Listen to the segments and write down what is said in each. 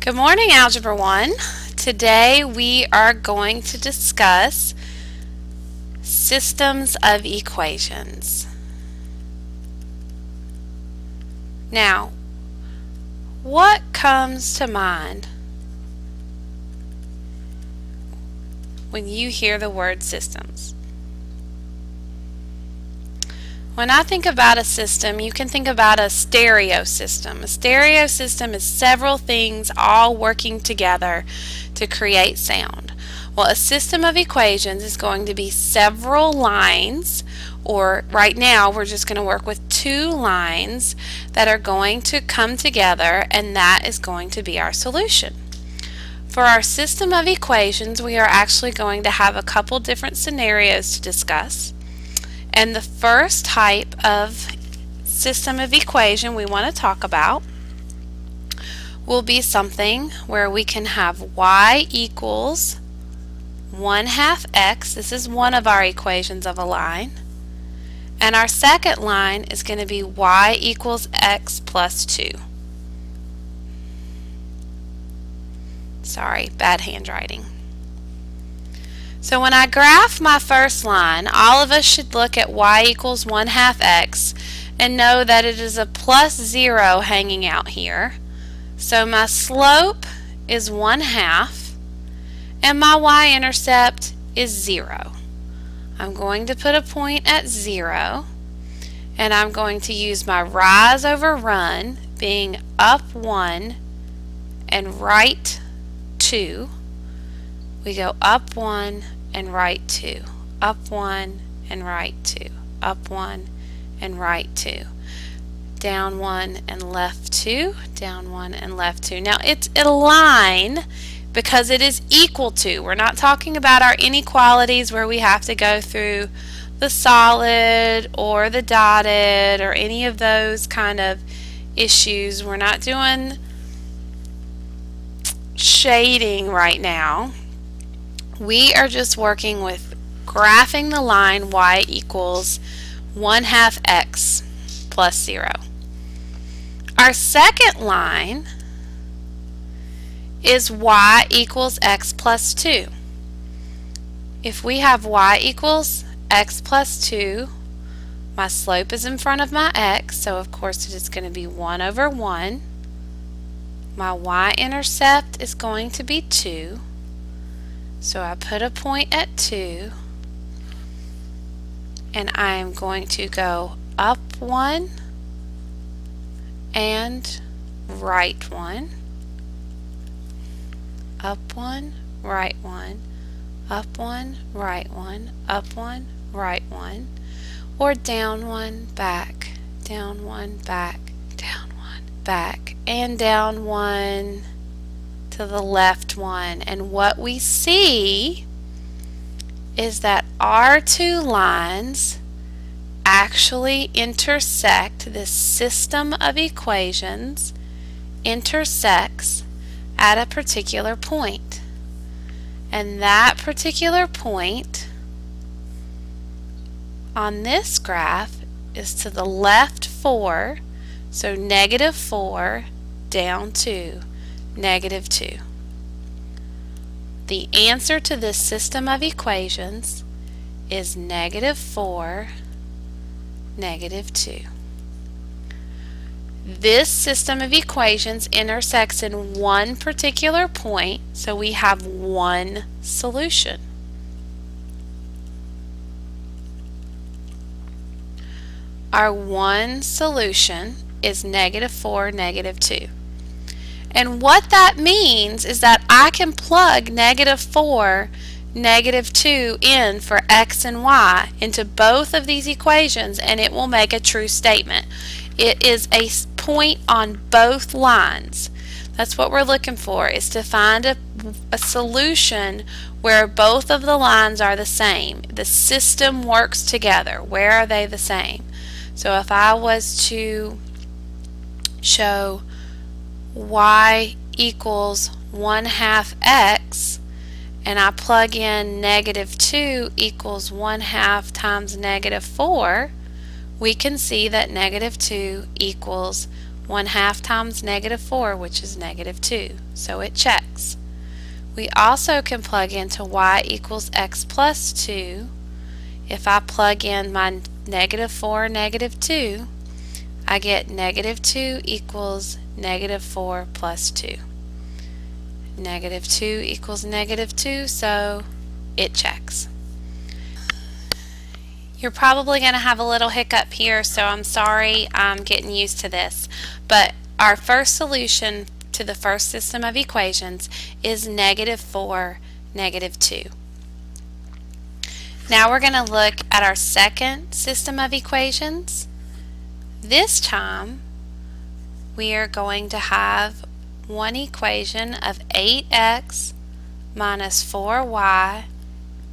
Good morning, Algebra 1. Today we are going to discuss systems of equations. Now, what comes to mind when you hear the word systems? When I think about a system, you can think about a stereo system. A stereo system is several things all working together to create sound. Well, a system of equations is going to be several lines, or right now we're just going to work with two lines that are going to come together, and that is going to be our solution. For our system of equations, we are actually going to have a couple different scenarios to discuss. And the first type of system of equation we want to talk about will be something where we can have y equals 1/2 x. This is one of our equations of a line. And our second line is going to be y equals x plus 2. Sorry, bad handwriting. So when I graph my first line, all of us should look at y equals 1/2 x and know that it is a plus 0 hanging out here. So my slope is 1/2 and my y-intercept is 0. I'm going to put a point at 0 and I'm going to use my rise over run being up 1 and right 2. We go up 1 and right 2, up 1 and right 2, up 1 and right 2, down 1 and left 2, down 1 and left 2. Now it's a line because it is equal to. We're not talking about our inequalities where we have to go through the solid or the dotted or any of those kind of issues. We're not doing shading right now. We are just working with graphing the line y equals 1/2 x plus 0. Our second line is y equals x plus 2. If we have y equals x plus 2, my slope is in front of my x, so of course it is going to be 1 over 1. My y-intercept is going to be 2. So I put a point at 2 and I am going to go up 1 and right 1, up 1, right 1, up 1, right 1, up 1, right 1, or down 1, back, down 1, back, down 1, back, and down 1 to the left 1. And what we see is that our two lines actually intersect. This system of equations intersects at a particular point. And that particular point on this graph is to the left 4, so -4 down 2. -2. The answer to this system of equations is -4, -2. This system of equations intersects in one particular point, so we have one solution. Our one solution is -4, -2. And what that means is that I can plug -4, -2 in for x and y into both of these equations and it will make a true statement. It is a point on both lines. That's what we're looking for, is to find a solution where both of the lines are the same. The system works together. Where are they the same? So if I was to show y equals 1/2 x and I plug in -2 equals 1/2 times -4, we can see that -2 equals 1/2 times -4, which is -2, so it checks. We also can plug into y equals x plus 2. If I plug in my -4, -2, I get -2 equals -4 plus 2. -2 equals -2, so it checks. You're probably going to have a little hiccup here, so I'm sorry, I'm getting used to this. But our first solution to the first system of equations is -4, -2. Now we're going to look at our second system of equations. This time we are going to have one equation of 8x minus 4y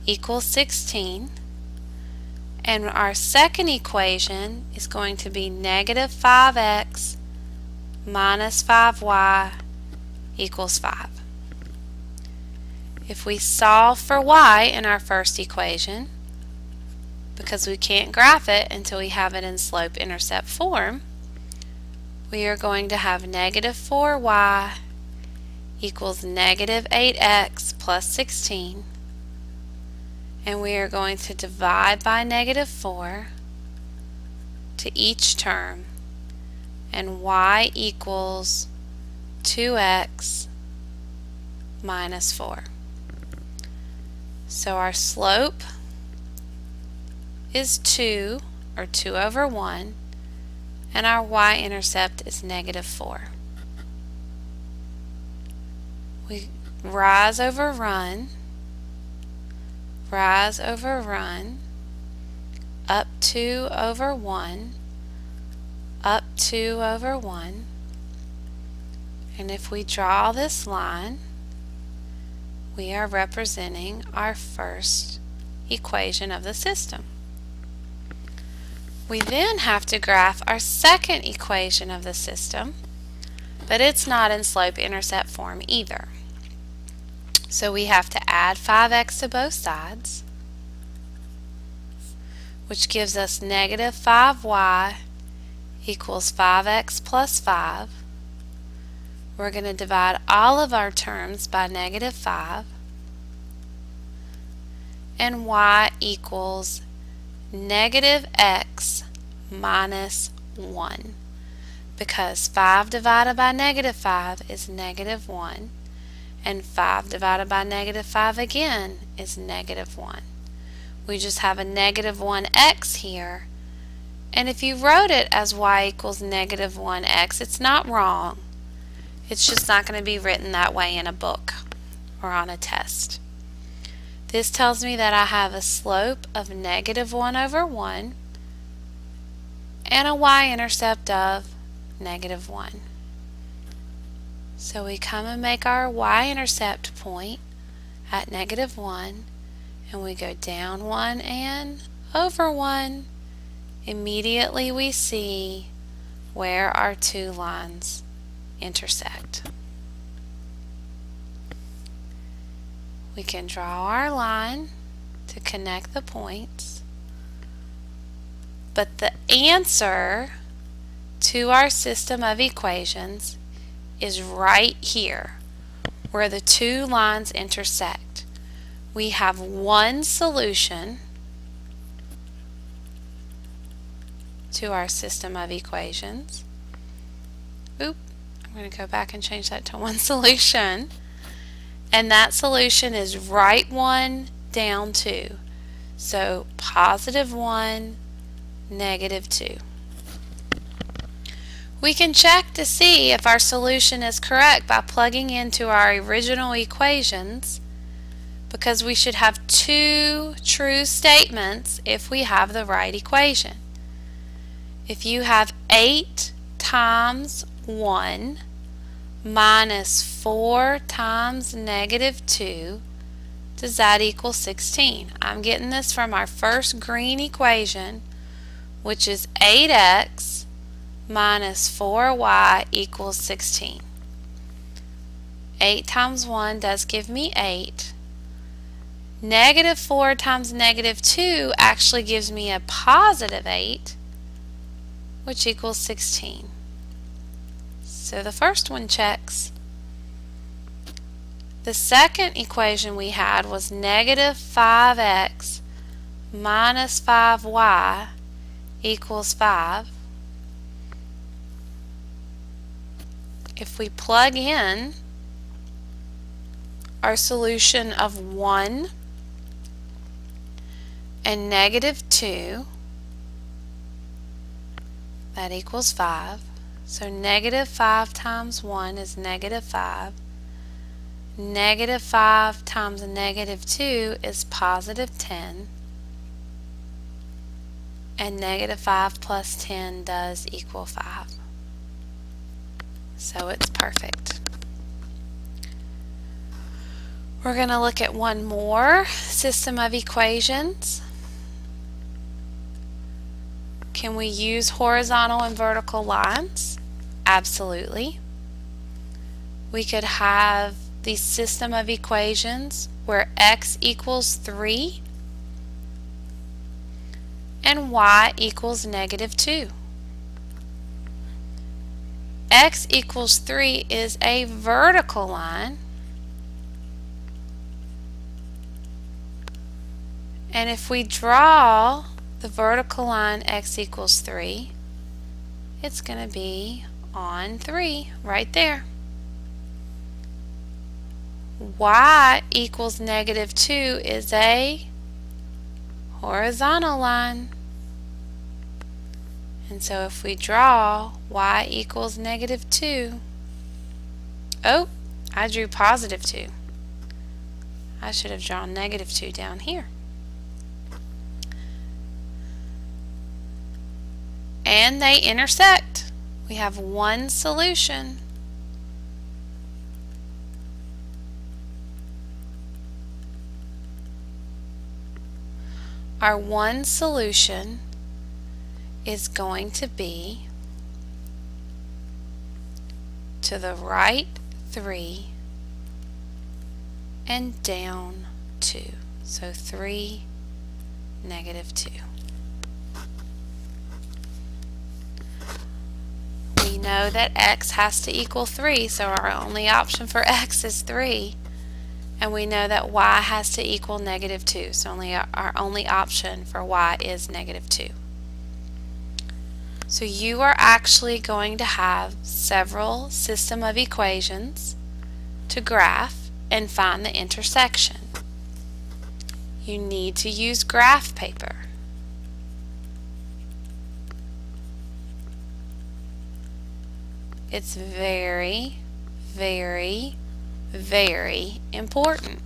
equals 16. And our second equation is going to be -5x minus 5y equals 5. If we solve for y in our first equation, because we can't graph it until we have it in slope-intercept form, we are going to have -4y equals -8x plus 16. And we are going to divide by -4 to each term, and y equals 2x minus 4. So our slope is 2, or 2 over 1, and our y-intercept is -4. We rise over run, rise over run, up 2 over 1, up 2 over 1, and if we draw this line, we are representing our first equation of the system. We then have to graph our second equation of the system, but it's not in slope-intercept form either. So we have to add 5x to both sides, which gives us -5y equals 5x plus 5. We're going to divide all of our terms by -5, and y equals -x minus 1, because 5 divided by -5 is -1, and 5 divided by -5 again is -1. We just have a -1x here, and if you wrote it as y equals -1x, it's not wrong. It's just not going to be written that way in a book or on a test. This tells me that I have a slope of -1 over 1 and a y-intercept of -1. So we come and make our y-intercept point at -1, and we go down 1 and over 1. Immediately we see where our two lines intersect. We can draw our line to connect the points, but the answer to our system of equations is right here where the two lines intersect. We have one solution to our system of equations. Oop, I'm going to go back and change that to one solution. And that solution is right 1, down 2. So +1, -2. We can check to see if our solution is correct by plugging into our original equations, because we should have two true statements if we have the right equation. If you have 8 times 1 minus 4 times -2, does that equal 16? I'm getting this from our first green equation, which is 8x minus 4y equals 16. 8 times 1 does give me 8. -4 times -2 actually gives me a +8, which equals 16. So the first one checks. The second equation we had was negative 5x minus 5y equals 5. If we plug in our solution of 1 and negative 2, that equals 5. So negative 5 times 1 is negative 5. Negative 5 times negative 2 is positive 10. And negative 5 plus 10 does equal 5. So it's perfect. We're going to look at one more system of equations. Can we use horizontal and vertical lines? Absolutely. We could have the system of equations where x equals 3 and y equals negative 2. X equals 3 is a vertical line, and if we draw the vertical line x equals 3, it's going to be on 3 right there. Y equals negative 2 is a horizontal line. And so if we draw y equals negative 2, oh, I drew positive 2. I should have drawn negative 2 down here. And they intersect. We have one solution. Our one solution is going to be to the right 3 and down 2. So 3, negative 2. We know that x has to equal 3, so our only option for x is 3. And we know that y has to equal negative 2, so our only option for y is negative 2. So you are actually going to have several system of equations to graph and find the intersection. You need to use graph paper. It's very, very, very important.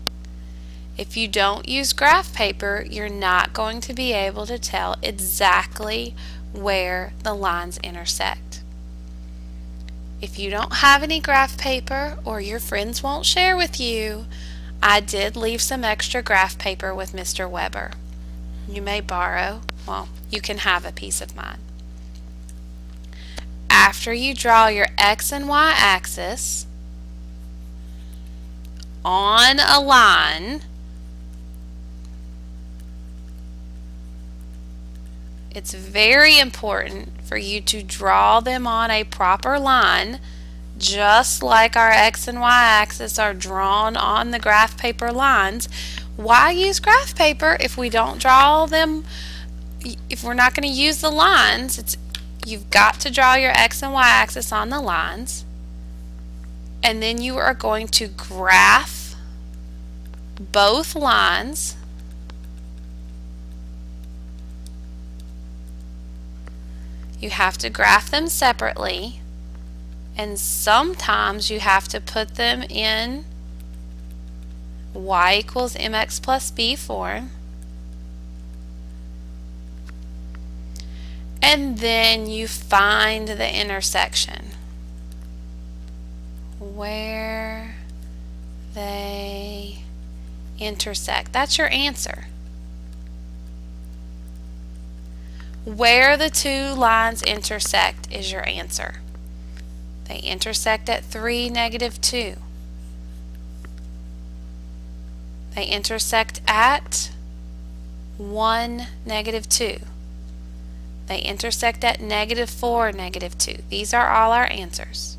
If you don't use graph paper, you're not going to be able to tell exactly where the lines intersect. If you don't have any graph paper or your friends won't share with you, I did leave some extra graph paper with Mr. Weber. You may borrow, well, you can have a piece of mine. After you draw your x and y axis on a line, it's very important for you to draw them on a proper line, just like our x and y axis are drawn on the graph paper lines. Why use graph paper if we don't draw them? If we're not going to use the lines, you've got to draw your x and y axis on the lines, and then you are going to graph both lines. You have to graph them separately, and sometimes you have to put them in y equals mx plus b form. And then you find the intersection where they intersect. That's your answer. Where the two lines intersect is your answer. They intersect at 3, negative 2. They intersect at 1, negative 2. They intersect at negative 4, negative 2. These are all our answers.